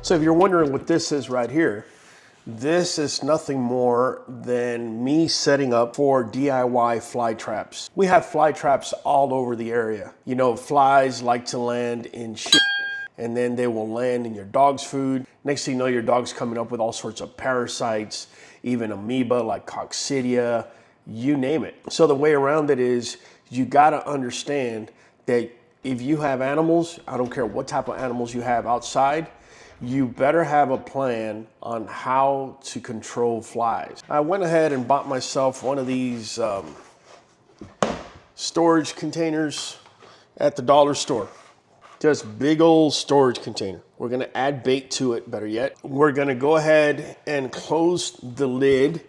So if you're wondering what this is right here, this is nothing more than me setting up for DIY fly traps. We have fly traps all over the area. You know, flies like to land in shit, and then they will land in your dog's food. Next thing you know, your dog's coming up with all sorts of parasites, even amoeba like coccidia, you name it. So the way around it is you gotta understand that if you have animals, I don't care what type of animals you have outside, you better have a plan on how to control flies. I went ahead and bought myself one of these storage containers at the dollar store. Just big old storage container. We're gonna add bait to it, better yet. We're gonna go ahead and close the lid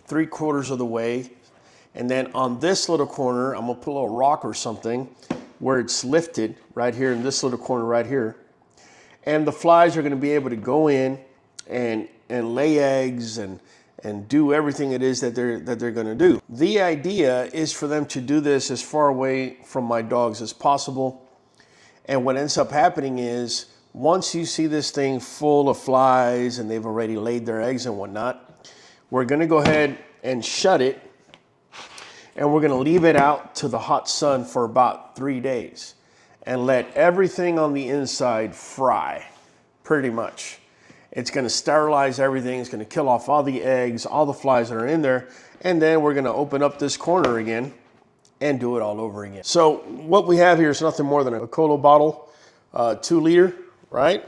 3/4 of the way. And then on this little corner, I'm gonna put a little rock or something where it's lifted right here in this little corner right here. And the flies are gonna be able to go in and lay eggs and do everything it is that they're gonna do. The idea is for them to do this as far away from my dogs as possible. And what ends up happening is once you see this thing full of flies and they've already laid their eggs and whatnot, we're gonna go ahead and shut it, and we're gonna leave it out to the hot sun for about 3 days and let everything on the inside fry, pretty much. It's gonna sterilize everything, it's gonna kill off all the eggs, all the flies that are in there, and then we're gonna open up this corner again and do it all over again. So what we have here is nothing more than a Cola bottle, 2 liter, right?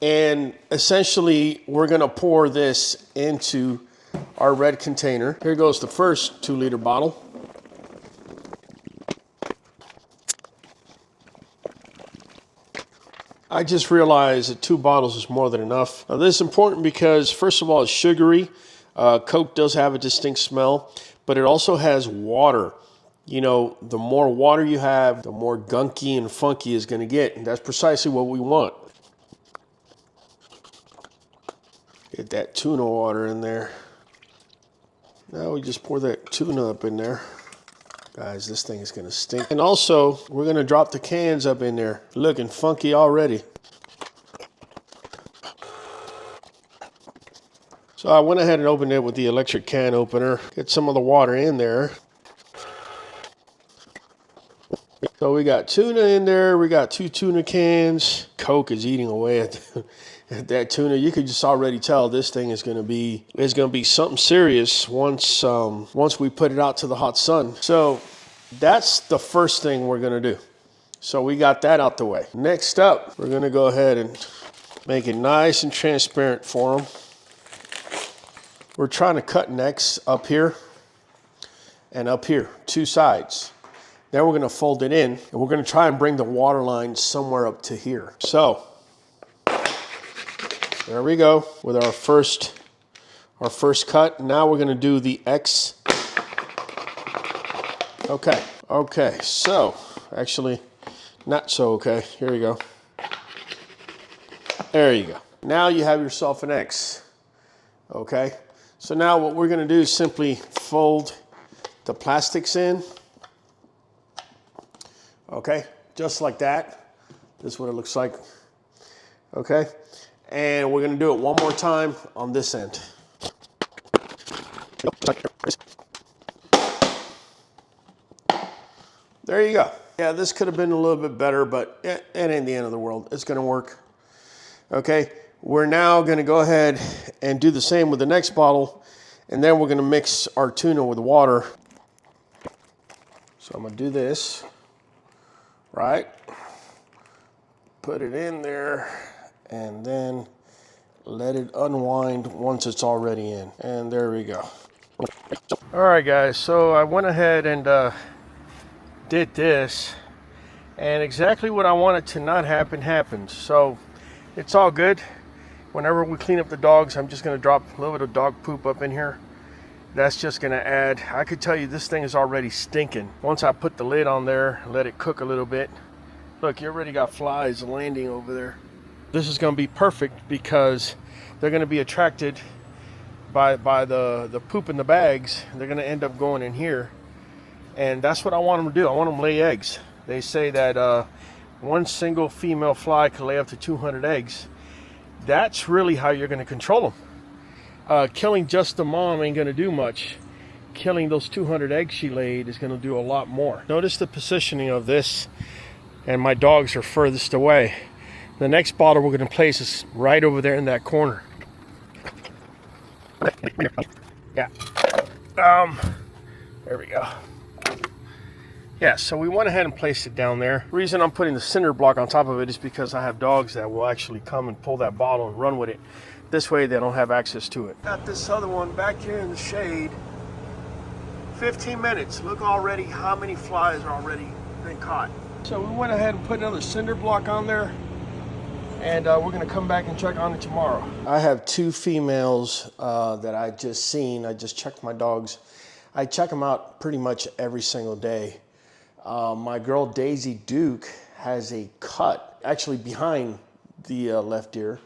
And essentially we're gonna pour this into our red container. Here goes the first 2 liter bottle. I just realized that 2 bottles is more than enough. Now this is important because first of all, it's sugary. Coke does have a distinct smell, but it also has water. You know, the more water you have, the more gunky and funky it's gonna get. And that's precisely what we want. Get that tuna water in there. Now we just pour that tuna up in there. Guys, this thing is gonna stink. And also, we're gonna drop the cans up in there. Looking funky already. So I went ahead and opened it with the electric can opener. Get some of the water in there. So we got tuna in there. We got 2 tuna cans. Coke is eating away at that tuna. You could just already tell this thing is gonna be something serious once we put it out to the hot sun. So that's the first thing we're gonna do. So we got that out the way. Next up, we're gonna go ahead and make it nice and transparent for them. We're trying to cut necks up here and up here, 2 sides. Then we're gonna fold it in and we're gonna try and bring the water line somewhere up to here. So there we go with our first cut. Now we're gonna do the X. Okay, so actually not so okay. Here we go. There you go. Now you have yourself an X. Okay, so now what we're gonna do is simply fold the plastics in. Okay, just like that. This is what it looks like. Okay. And we're gonna do it one more time on this end. There you go. Yeah, this could have been a little bit better, but it ain't the end of the world. It's gonna work. Okay, we're now gonna go ahead and do the same with the next bottle, and then we're gonna mix our tuna with water. So I'm gonna do this, right? Put it in there. And then let it unwind once it's already in. And there we go. All right, guys, so I went ahead and did this. And exactly what I wanted to not happen happened. So it's all good. Whenever we clean up the dogs, I'm just gonna drop a little bit of dog poop up in here. That's just gonna add, I could tell you this thing is already stinking. Once I put the lid on there, let it cook a little bit. Look, you already got flies landing over there. This is going to be perfect because they're going to be attracted by the poop in the bags. They're going to end up going in here. And that's what I want them to do. I want them to lay eggs. They say that one single female fly can lay up to 200 eggs. That's really how you're going to control them. Killing just the mom ain't going to do much. Killing those 200 eggs she laid is going to do a lot more. Notice the positioning of this, and my dogs are furthest away. The next bottle we're going to place is right over there in that corner. Yeah. There we go. Yeah, so we went ahead and placed it down there. The reason I'm putting the cinder block on top of it is because I have dogs that will actually come and pull that bottle and run with it. This way they don't have access to it. Got this other one back here in the shade. 15 minutes. Look already how many flies are already been caught. So we went ahead and put another cinder block on there, and we're gonna come back and check on it tomorrow. I have 2 females that I just seen. I just checked my dogs. I check them out pretty much every single day. My girl Daisy Duke has a cut actually behind the left ear,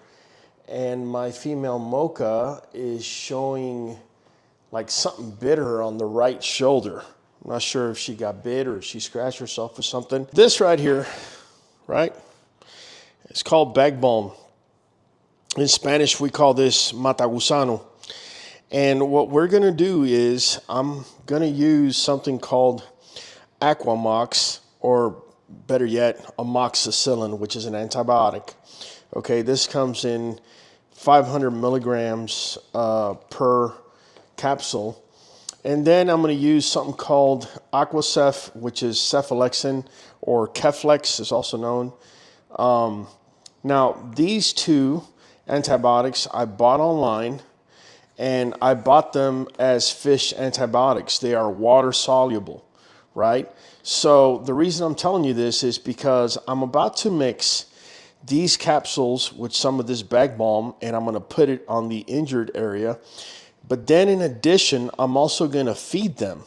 and my female Mocha is showing like something bit her on the right shoulder. I'm not sure if she got bit or if she scratched herself with something. This right here, right? It's called bag balm. In Spanish, we call this matagusano. And what we're gonna do is I'm gonna use something called Aquamox, or better yet, amoxicillin, which is an antibiotic. Okay, this comes in 500 milligrams per capsule. And then I'm going to use something called Aquacef, which is cephalexin, or Keflex is also known. Now, these 2 antibiotics I bought online, and I bought them as fish antibiotics. They are water soluble, right? So the reason I'm telling you this is because I'm about to mix these capsules with some of this bag balm, and I'm going to put it on the injured area. But then in addition, I'm also going to feed them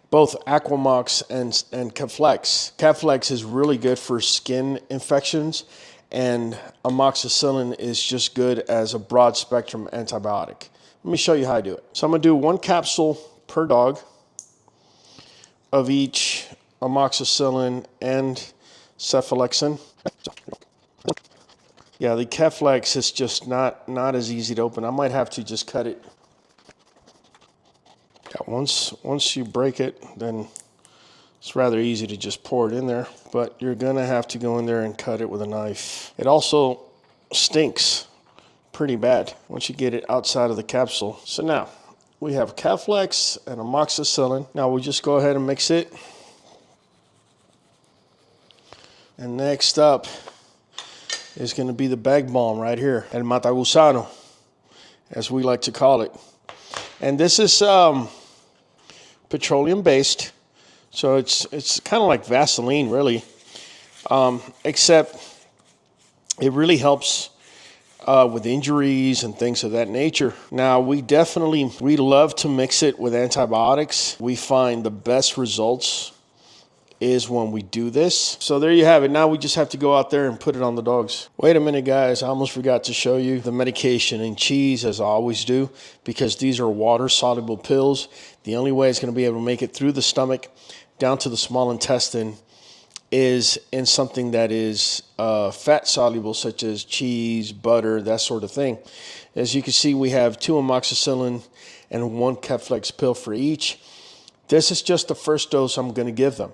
both Aquamox and Keflex. Keflex is really good for skin infections, and amoxicillin is just good as a broad spectrum antibiotic. Let me show you how I do it. So I'm going to do 1 capsule per dog of each amoxicillin and cephalexin. Yeah, the Keflex is just not as easy to open. I might have to just cut it. Yeah, once you break it, then it's rather easy to just pour it in there. But you're gonna have to go in there and cut it with a knife. It also stinks pretty bad once you get it outside of the capsule. So now we have Keflex and amoxicillin. Now we'll just go ahead and mix it. And next up is going to be the bag balm right here, el matagusano, as we like to call it. And this is petroleum based, so it's kind of like Vaseline, really, except it really helps with injuries and things of that nature. Now, we love to mix it with antibiotics. We find the best results is when we do this. So there you have it. Now we just have to go out there and put it on the dogs. Wait a minute, guys. I almost forgot to show you the medication in cheese, as I always do, because these are water-soluble pills. The only way it's going to be able to make it through the stomach down to the small intestine is in something that is fat-soluble, such as cheese, butter, that sort of thing. As you can see, we have 2 amoxicillin and 1 Keflex pill for each. This is just the first dose I'm going to give them.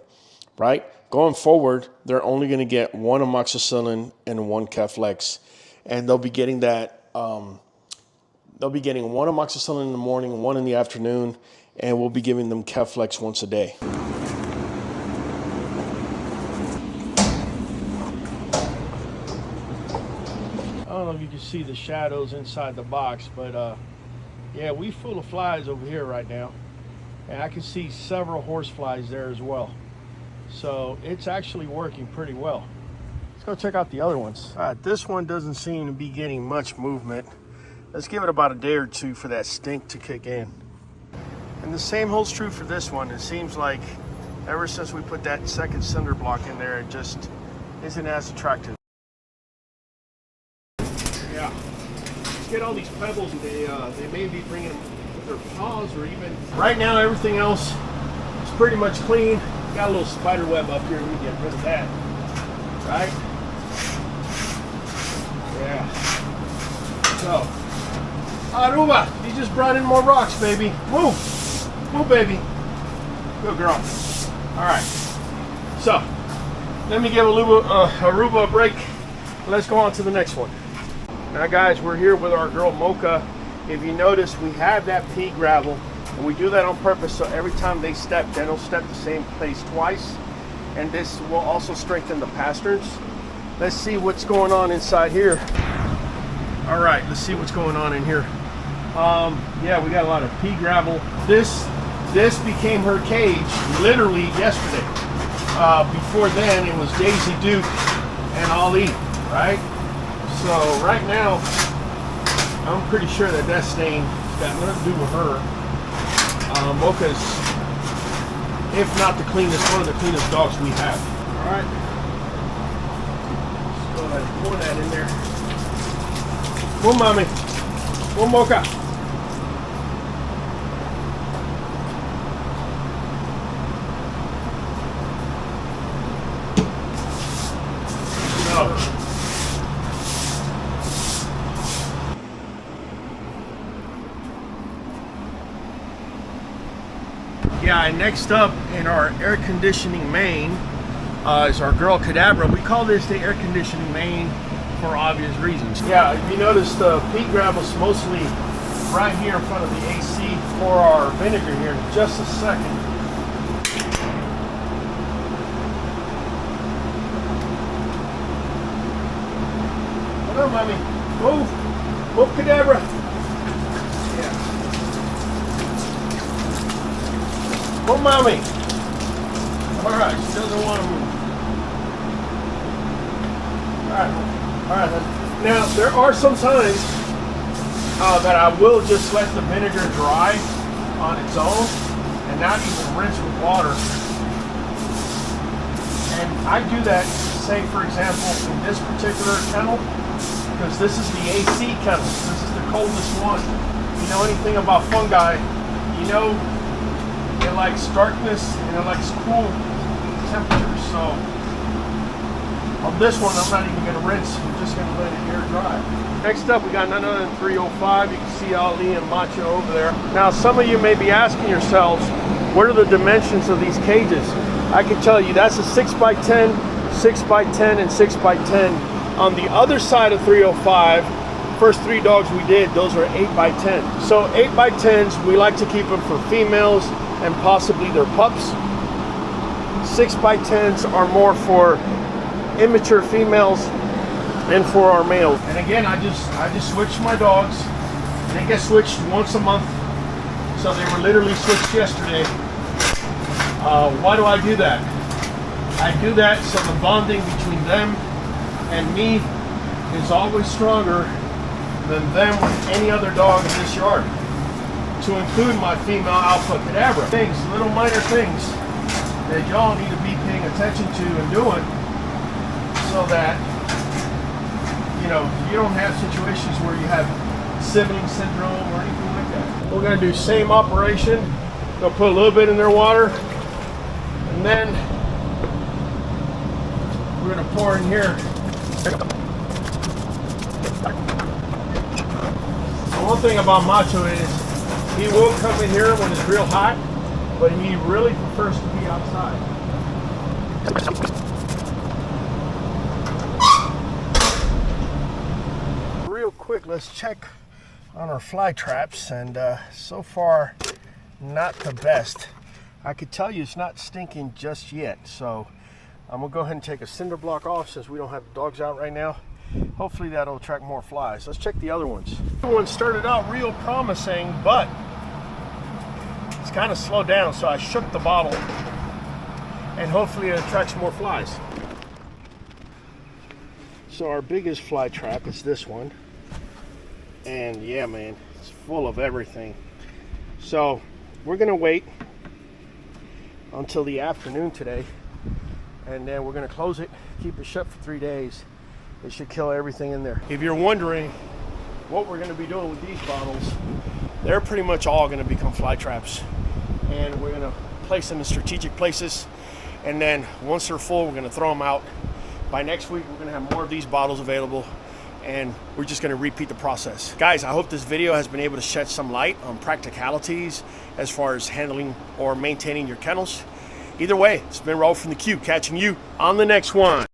Right? Going forward, they're only going to get 1 amoxicillin and 1 Keflex, and they'll be getting that. They'll be getting 1 amoxicillin in the morning, 1 in the afternoon, and we'll be giving them Keflex once a day. I don't know if you can see the shadows inside the box, but yeah, we full of flies over here right now, and I can see several horse flies there as well. So it's actually working pretty well. Let's go check out the other ones. All right, this one doesn't seem to be getting much movement. Let's give it about a day or 2 for that stink to kick in. And the same holds true for this one. It seems like ever since we put that second cinder block in there, it just isn't as attractive. Yeah, get all these pebbles, and they may be bringing them with their paws, or even right now everything else is pretty much clean. Got a little spider web up here, we get rid of that, right? Yeah. So, Aruba, you just brought in more rocks, baby. Move. Move, baby. Good girl. All right. So, let me give Aruba a break. Let's go on to the next one. Now, guys, we're here with our girl Mocha. If you notice, we have that pea gravel, and we do that on purpose so every time they step, then they'll step the same place twice. And this will also strengthen the pasterns. Let's see what's going on inside here. All right, let's see what's going on in here. Yeah, we got a lot of pea gravel. This became her cage literally yesterday. Before then, it was Daisy, Duke, and Ali, right? So right now, I'm pretty sure that stain got nothing to do with her. Mocha's, if not the cleanest, one of the cleanest dogs we have. All right. Let's go ahead and pour that in there. Come on, mommy. Come, Mocha. Yeah, and next up in our air conditioning main is our girl Cadabra. We call this the air conditioning main for obvious reasons. Yeah, if you notice, the pea gravel's mostly right here in front of the AC for our vinegar here in just a second. Come on, mommy. Move. Move, Cadabra. Yeah. Come, mommy. All right, she doesn't want to move. All right. Now, there are some times that I will just let the vinegar dry on its own and not even rinse with water. And I do that, say, for example, in this particular kennel, because this is the AC kennel. This is the coldest one. You know anything about fungi, you know it likes darkness and it likes cool temperatures. So on this one, I'm not even going to rinse. I'm just going to let it air dry. Next up, we got none other than 305. You can see Ali and Macho over there. Now, some of you may be asking yourselves, what are the dimensions of these cages? I can tell you that's a 6x10, 6x10, and 6x10. On the other side of 305, first 3 dogs we did, those are 8x10. So 8x10s, we like to keep them for females and possibly their pups. 6x10s are more for immature females and for our males. And again, I just switched my dogs. They get switched once a month, so they were literally switched yesterday. Why do I do that? I do that so the bonding between them and me is always stronger than them with any other dog in this yard, to include my female alpha Cadabra. Things, little minor things that y'all need to be paying attention to and doing, so that you don't have situations where you have sibling syndrome or anything like that. We're going to do same operation. Gonna put a little bit in their water, and then we're going to pour in here. The one thing about Macho is he will come in here when it's real hot, but he really prefers to be outside. Real quick, let's check on our fly traps, and so far not the best. I could tell you it's not stinking just yet, so I'm gonna go ahead and take a cinder block off since we don't have the dogs out right now. Hopefully that'll attract more flies. Let's check the other ones. The other one started out real promising, but it's kind of slowed down, so I shook the bottle and hopefully it attracts more flies. So our biggest fly trap is this one, and yeah, man, it's full of everything. So we're gonna wait until the afternoon today, and then we're gonna close it, keep it shut for 3 days. It should kill everything in there. If you're wondering what we're gonna be doing with these bottles, they're pretty much all gonna become fly traps, and we're gonna place them in strategic places, and then once they're full, we're gonna throw them out. By next week, we're gonna have more of these bottles available, and we're just gonna repeat the process. Guys, I hope this video has been able to shed some light on practicalities as far as handling or maintaining your kennels. Either way, it's been Raul from the Q, catching you on the next one.